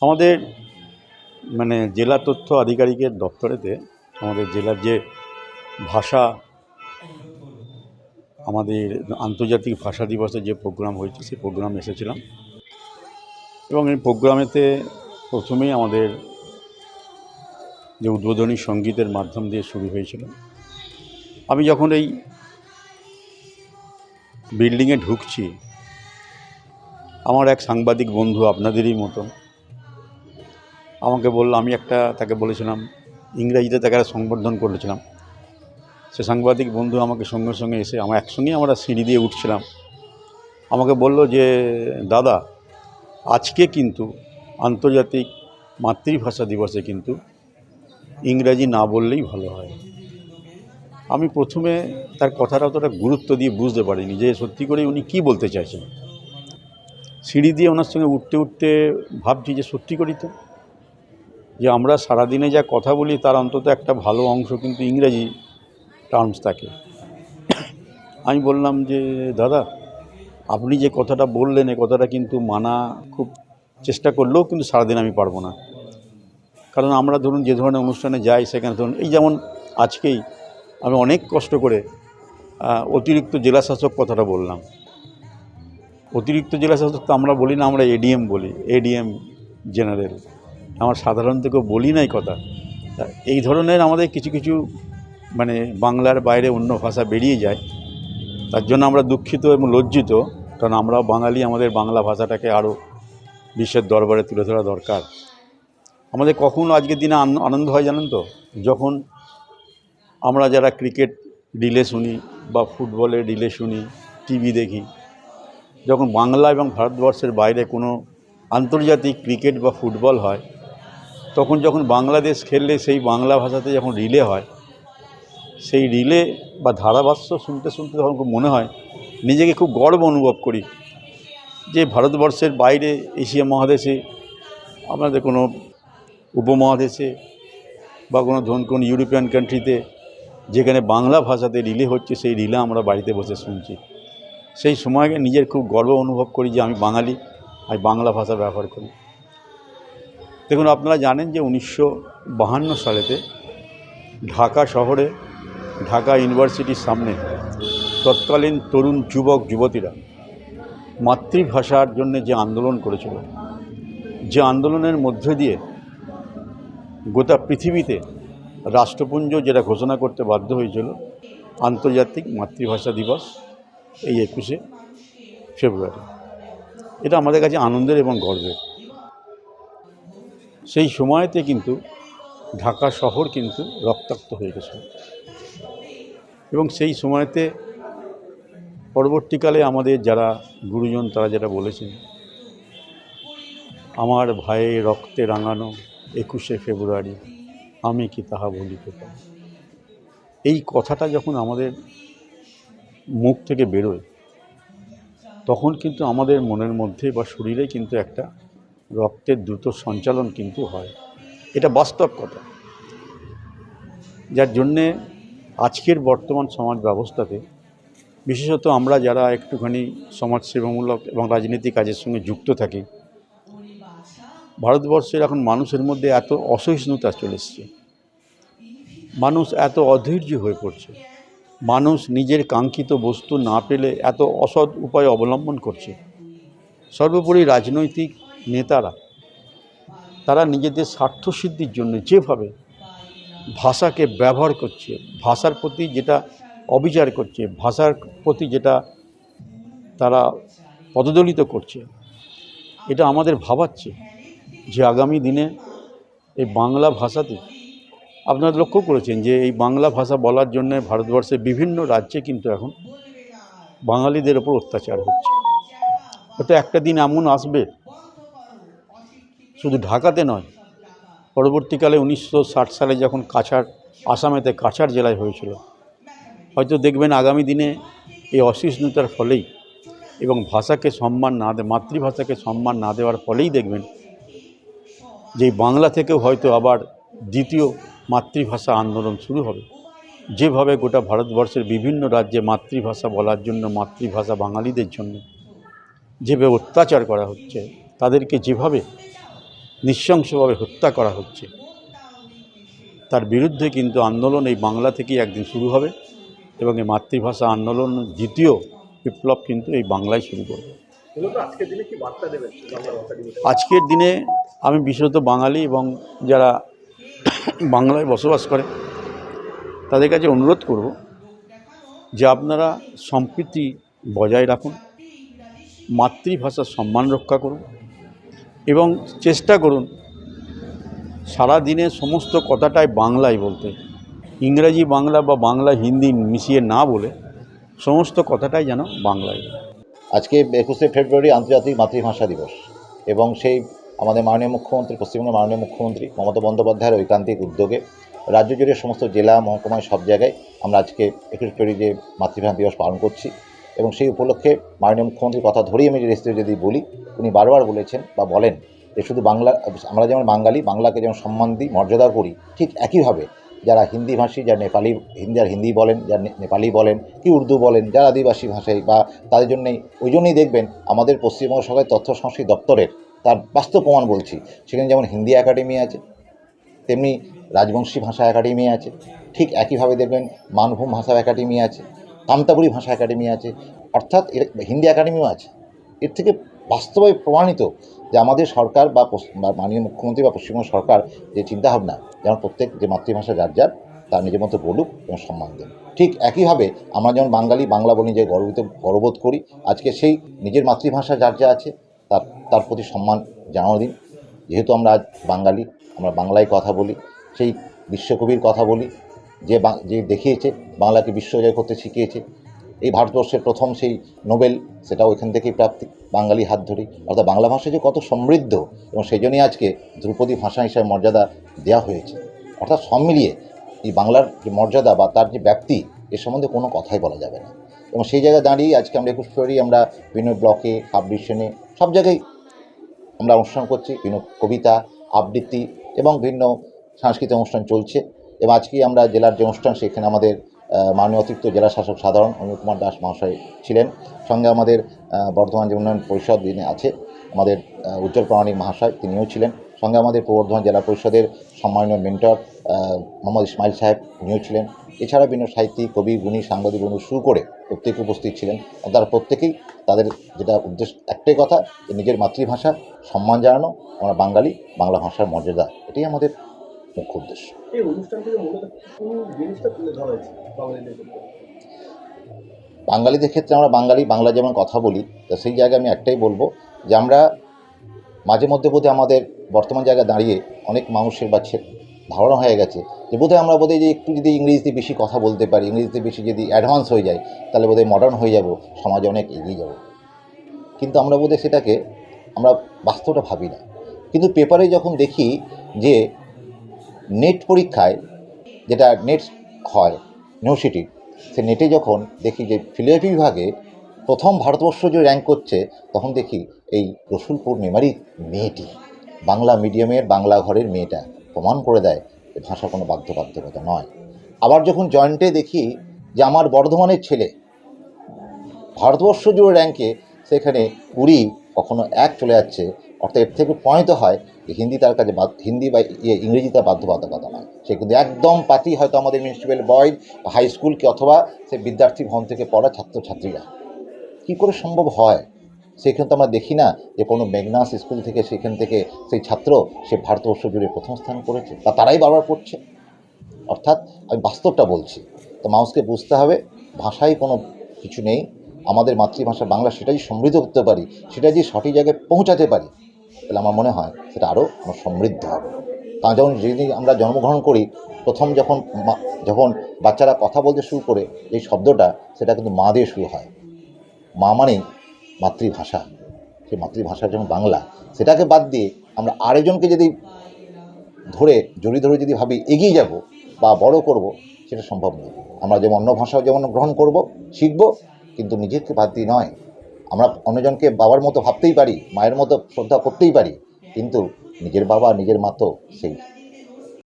আমাদের জেলা তথ্য আধিকারিকের দপ্তরেতে আমাদের জেলার যে ভাষা, আমাদের আন্তর্জাতিক ভাষা দিবসে যে প্রোগ্রাম হয়েছে সেই প্রোগ্রামে এসেছিলাম এবং এই প্রোগ্রামেতে প্রথমেই আমাদের যে উদ্বোধনী সঙ্গীতের মাধ্যম দিয়ে শুরু হয়েছিল। আমি যখন এই বিল্ডিংয়ে ঢুকছি, আমার এক সাংবাদিক বন্ধু আপনাদেরই মতন আমাকে বলল, আমি তাকে বলেছিলাম ইংরেজিতে, তাকে সম্বোধন করেছিলাম। সে সাংবাদিক বন্ধু আমাকে সঙ্গে সঙ্গে এসে একসঙ্গেই আমরা সিঁড়ি দিয়ে উঠছিলাম, আমাকে বলল যে দাদা, আজকে কিন্তু আন্তর্জাতিক মাতৃভাষা দিবসে কিন্তু ইংরাজি না বললেই ভালো হয়। আমি প্রথমে তার কথাটা অতটা গুরুত্ব দিয়ে বুঝতে পারিনি যে সত্যি করে উনি কি বলতে চাইছেন। সিঁড়ি দিয়ে ওনার সঙ্গে উঠতে উঠতে ভাবছি যে সত্যি করি তো, যে আমরা সারাদিনে যা কথা বলি তার অন্তত একটা ভালো অংশ কিন্তু ইংরাজি টার্মস থাকে। আমি বললাম যে দাদা, আপনি যে কথাটা বললেন এই কথাটা কিন্তু মানা খুব চেষ্টা করলেও কিন্তু সারাদিন আমি পারবো না। কারণ আমরা ধরুন যে ধরনের অনুষ্ঠানে যাই, সেখানে ধরুন এই যেমন আজকেই আমি অনেক কষ্ট করে অতিরিক্ত জেলাশাসক কথাটা বললাম। অতিরিক্ত জেলাশাসক তো আমরা বলি না, আমরা এডিএম বলি, এডিএম জেনারেল। আমার সাধারণত কেউ বলি না এই কথা। এই ধরনের আমাদের কিছু কিছু বাংলার বাইরে অন্য ভাষা বেরিয়ে যায়, তার জন্য আমরা দুঃখিত এবং লজ্জিত। কারণ আমরা বাঙালি, আমাদের বাংলা ভাষাটাকে আরও বিশ্বের দরবারে তুলে ধরা দরকার। আমাদের কখনো আজকের দিনে আনন্দ হয় জানেন তো, যখন আমরা যারা ক্রিকেট রিলে শুনি বা ফুটবলের রিলে শুনি, টিভি দেখি, যখন বাংলা এবং ভারতবর্ষের বাইরে কোনো আন্তর্জাতিক ক্রিকেট বা ফুটবল হয়, তখন যখন বাংলাদেশ খেললে সেই বাংলা ভাষাতে যখন রিলে হয়, সেই রিলে বা ধারাভাষ্য শুনতে শুনতে তখন খুব মনে হয়, নিজেকে খুব গর্ব অনুভব করি যে ভারতবর্ষের বাইরে এশিয়া মহাদেশে, আমাদের কোনো উপমহাদেশে বা কোনো ইউরোপিয়ান কান্ট্রিতে যেখানে বাংলা ভাষাতে রিলে হচ্ছে, সেই রিলে আমরা বাড়িতে বসে শুনছি। সেই সময়কে নিজের খুব গর্ব অনুভব করি যে আমি বাঙালি, আমি বাংলা ভাষা ব্যবহার করি। দেখুন, আপনারা জানেন যে 1952 সালেতে ঢাকা শহরে, ঢাকা ইউনিভার্সিটির সামনে তৎকালীন তরুণ যুবক যুবতীরা মাতৃভাষার জন্য যে আন্দোলন করেছিল, যে আন্দোলনের মধ্য দিয়ে গোটা পৃথিবীতে রাষ্ট্রপুঞ্জ যেটা ঘোষণা করতে বাধ্য হয়েছিল আন্তর্জাতিক মাতৃভাষা দিবস এই 21শে ফেব্রুয়ারি। এটা আমাদের কাছে আনন্দের এবং গর্বের। সেই সময়তে কিন্তু ঢাকা শহর কিন্তু রক্তাক্ত হয়ে গেছিল এবং সেই সময়তে পরবর্তীকালে আমাদের যারা গুরুজন তারা যেটা বলেছেন, আমার ভাইয়ের রক্তে রাঙানো 21শে ফেব্রুয়ারি, আমি কি তাহা ভুলিতে পারি। এই কথাটা যখন আমাদের মুখ থেকে বেরোয়, তখন কিন্তু আমাদের মনের মধ্যে বা শরীরে কিন্তু একটা রক্তের দ্রুত সঞ্চালন কিন্তু হয়। এটা বাস্তব কথা, যার জন্যে আজকের বর্তমান সমাজ ব্যবস্থাতে, বিশেষত আমরা যারা একটুখানি সমাজসেবামূলক এবং রাজনৈতিক কাজের সঙ্গে যুক্ত থাকি, ভারতবর্ষের এখন মানুষের মধ্যে এত অসহিষ্ণুতা চলে এসছে, মানুষ এত অধৈর্য হয়ে পড়ছে, মানুষ নিজের কাঙ্ক্ষিত বস্তু না পেলে এত অসৎ উপায় অবলম্বন করছে। সর্বোপরি রাজনৈতিক নেতারা, তারা নিজেদের স্বার্থসিদ্ধির জন্য যেভাবে ভাষাকে ব্যবহার করছে, ভাষার প্রতি যেটা অবিচার করছে, ভাষার প্রতি যেটা তারা পদদলিত করছে, এটা আমাদের ভাবাচ্ছে যে আগামী দিনে এই বাংলা ভাষাতে, আপনারা লক্ষ্য করেছেন যে এই বাংলা ভাষা বলার জন্য ভারতবর্ষের বিভিন্ন রাজ্যে কিন্তু এখন বাঙালিদের ওপর অত্যাচার হচ্ছে। হয়তো একটা দিন এমন আসবে, শুধু ঢাকাতে নয়, পরবর্তীকালে 1960 সালে যখন আসামেতে কাছাড় জেলায় হয়েছিল, হয়তো দেখবেন আগামী দিনে এই অসহিষ্ণুতার ফলেই এবং ভাষাকে সম্মান না মাতৃভাষাকে সম্মান না দেওয়ার ফলেই দেখবেন যে বাংলা থেকেও হয়তো আবার দ্বিতীয় মাতৃভাষা আন্দোলন শুরু হবে। যেভাবে গোটা ভারতবর্ষের বিভিন্ন রাজ্যে মাতৃভাষা বলার জন্য, মাতৃভাষা বাঙালিদের জন্য যেভাবে অত্যাচার করা হচ্ছে, তাদেরকে যেভাবে নৃশংসভাবে হত্যা করা হচ্ছে, তার বিরুদ্ধে কিন্তু আন্দোলন এই বাংলা থেকেই একদিন শুরু হবে এবং এই মাতৃভাষা আন্দোলন দ্বিতীয় বিপ্লব কিন্তু এই বাংলায় শুরু করবে। আজকের দিনে আমি বিশেষত বাঙালি এবং যারা বাংলায় বসবাস করে তাদের কাছে অনুরোধ করব যে আপনারা সম্প্রীতি বজায় রাখুন, মাতৃভাষার সম্মান রক্ষা করুন এবং চেষ্টা করুন সারা দিনে সমস্ত কথাটাই বাংলায় বলতে, ইংরেজি বাংলা বা বাংলা হিন্দি মিশিয়ে না বলে সমস্ত কথাটাই যেন বাংলায়। আজকে 21শে ফেব্রুয়ারি আন্তর্জাতিক মাতৃভাষা দিবস এবং সেই আমাদের মাননীয় মুখ্যমন্ত্রী, পশ্চিমবঙ্গের মাননীয় মুখ্যমন্ত্রী মমতা বন্দ্যোপাধ্যায়ের ঐকান্তিক উদ্যোগে রাজ্য জুড়ে সমস্ত জেলা মহকুমায় সব জায়গায় আমরা আজকে 21 ফেব্রুয়ারি যে মাতৃভাষা দিবস পালন করছি এবং সেই উপলক্ষে মাননীয় মুখ্যমন্ত্রীর কথা ধরেই আমি যদি বলি, উনি বারবার বলেছেন বা বলেন যে শুধু বাংলা, আমরা যেমন বাঙালি বাংলাকে যেমন সম্মান দিই, মর্যাদা করি, ঠিক একইভাবে যারা হিন্দিভাষী, যারা নেপালি হিন্দি বলেন, যারা নেপালি বলেন কি উর্দু বলেন, যারা আদিবাসী ভাষায় বা তাদের জন্যই, ওই জন্যই দেখবেন আমাদের পশ্চিমবঙ্গ সরকারের তথ্য সংস্কৃতি দপ্তরের তার বাস্তব প্রমাণ বলছি, সেখানে যেমন হিন্দি একাডেমি আছে, তেমনি রাজবংশী ভাষা একাডেমি আছে, ঠিক একইভাবে দেখবেন মানভূম ভাষা একাডেমি আছে, কামতাপুরী ভাষা একাডেমি আছে, অর্থাৎ হিন্দি একাডেমিও আছে। এর থেকে বাস্তবে প্রমাণিত যে আমাদের সরকার বা মাননীয় মুখ্যমন্ত্রী বা পশ্চিমবঙ্গ সরকার যে চিন্তাভাবনা, যেমন প্রত্যেক যে মাতৃভাষা যার যার তার নিজের মতো বলুক এবং সম্মান দেন। ঠিক একইভাবে আমরা যেমন বাঙালি বাংলা বলে যে গর্ববোধ করি, আজকে সেই নিজের মাতৃভাষা যার যা আছে তার প্রতি সম্মান জানানো দিন। যেহেতু আমরা আজ বাঙালি, আমরা বাংলায় কথা বলি, সেই বিশ্বকবির কথা বলি যে দেখিয়েছে বাংলাকে বিশ্বজয় করতে শিখিয়েছে, এই ভারতবর্ষের প্রথম সেই নোবেল, সেটাও এখান থেকেই প্রাপ্তি, বাঙালি হাত ধরি। অর্থাৎ বাংলা ভাষা যে কত সমৃদ্ধ এবং সেই জন্যই আজকে ধ্রুপদী ভাষা হিসাবে মর্যাদা দেওয়া হয়েছে। অর্থাৎ সব মিলিয়ে এই বাংলার যে মর্যাদা বা তার যে ব্যাপ্তি, এর সম্বন্ধে কোনো কথাই বলা যাবে না। এবং সেই জায়গায় দাঁড়িয়ে আজকে আমরা 21 ফেব্রুয়ারি আমরা বিভিন্ন ব্লকে, সাব ডিভিশনে সব জায়গায় আমরা অনুষ্ঠান করছি, বিভিন্ন কবিতা আবৃত্তি এবং বিভিন্ন সাংস্কৃতিক অনুষ্ঠান চলছে। এবং আজকে আমরা জেলার যে অনুষ্ঠান, সেখানে আমাদের মাননীয় অতিরিক্ত জেলা শাসক সাধারণ অনিল কুমার দাস মহাশয় ছিলেন, সঙ্গে আমাদের বর্ধমান যে উন্নয়ন পরিষদ যিনি আছে আমাদের উজ্জ্বল প্রামাণিক মহাশয়, তিনিও ছিলেন, সঙ্গে আমাদের পূর্ব বর্ধমান জেলা পরিষদের সম্মানীয় মেন্টর মোহাম্মদ ইসমাইল সাহেব, উনিও ছিলেন। এছাড়া বিভিন্ন সাহিত্যিক, কবি, গুণী, সাংবাদিক বন্ধু শুরু করে প্রত্যেকে উপস্থিত ছিলেন। তারা প্রত্যেকেই তাদের যেটা উদ্দেশ্য একটাই কথা, যে নিজের মাতৃভাষা সম্মান জানানো, আমরা বাঙালি, বাংলা ভাষার মর্যাদা, এটাই আমাদের মুখ্য উদ্দেশ্য। এই অনুষ্ঠান থেকে মূলত কোন জিনিসটা তুলে ধরা হয়েছে বাঙালিদের ক্ষেত্রে আমরা বাঙালি, বাংলা যেমন কথা বলি, তো সেই জায়গায় আমি একটাই বলবো যে আমরা মাঝে মধ্যে বোধহয় আমাদের বর্তমান জায়গায় দাঁড়িয়ে অনেক মানুষের বা ধারণা হয়ে গেছে যে বোধহয় আমরা যে একটু যদি ইংরেজিতে বেশি কথা বলতে পারি, ইংরেজিতে বেশি যদি অ্যাডভান্স হয়ে যায়, তাহলে বোধহয় মডার্ন হয়ে যাব, সমাজে অনেক এগিয়ে যাব। কিন্তু আমরা বোধহয় সেটাকে আমরা বাস্তবটা ভাবি না। কিন্তু পেপারে যখন দেখি যে নেট পরীক্ষায় যেটা নেট হয় ইউনিভার্সিটি, সে নেটে যখন দেখি যে ফিলোসফি বিভাগে প্রথম ভারতবর্ষ যে র্যাঙ্ক করছে, তখন দেখি এই রসুলপুর মেমারি মেয়েটি, বাংলা মিডিয়ামের বাংলা ঘরের মেয়েটা প্রমাণ করে দেয় যে ভাষা কোনো বাধ্যবাধকতা নয়। আবার যখন জয়েন্টে দেখি যে আমার বর্ধমানের ছেলে ভারতবর্ষ জুড়ে র্যাঙ্কে সেখানে 20, কখনো 1 চলে যাচ্ছে, অর্থাৎ এর থেকে প্রমাণিত হয় যে হিন্দি তার কাছে হিন্দি বা ইংরেজি তার বাধ্যবাধকতা নয়। সে কিন্তু একদম পাতি হয়তো আমাদের মিউনিসিপ্যাল বয়েজ হাই স্কুল কি অথবা সে বিদ্যার্থী ভবন থেকে পড়া ছাত্রছাত্রীরা। কী করে সম্ভব হয়? সেখানে তো আমরা দেখি না যে কোনো মেঘনাস স্কুল থেকে সেখান থেকে সেই ছাত্র সে ভারতবর্ষ জুড়ে প্রথম স্থান করেছে বা তারাই বারবার পড়ছে। অর্থাৎ আমি বাস্তবটা বলছি। তো মানুষকে বুঝতে হবে ভাষায় কোনো কিছু নেই, আমাদের মাতৃভাষা বাংলা, সেটাই সমৃদ্ধ করতে পারি, সেটা যদি সঠিক জায়গায় পৌঁছাতে পারি, তাহলে আমার মনে হয় সেটা আরও সমৃদ্ধ হবে। কারণ যখন যেদিন আমরা জন্মগ্রহণ করি, প্রথম যখন বাচ্চারা কথা বলতে শুরু করে, এই শব্দটা সেটা কিন্তু মা দিয়ে শুরু হয়। মা মানেই মাতৃভাষা, সেই মাতৃভাষা যখন বাংলা, সেটাকে বাদ দিয়ে আমরা আরেকজনকে যদি জড়িয়ে ধরে যদি ভাবি এগিয়ে যাব বা বড় করব, সেটা সম্ভব নয়। আমরা যেমন অন্য ভাষাও যেমন গ্রহণ করব, শিখব, কিন্তু নিজেকে বাদ দিয়ে নয়। আমরা অন্যজনকে বাবার মতো ভাবতেই পারি, মায়ের মতো শ্রদ্ধা করতেই পারি, কিন্তু নিজের বাবা নিজের মা তো সেই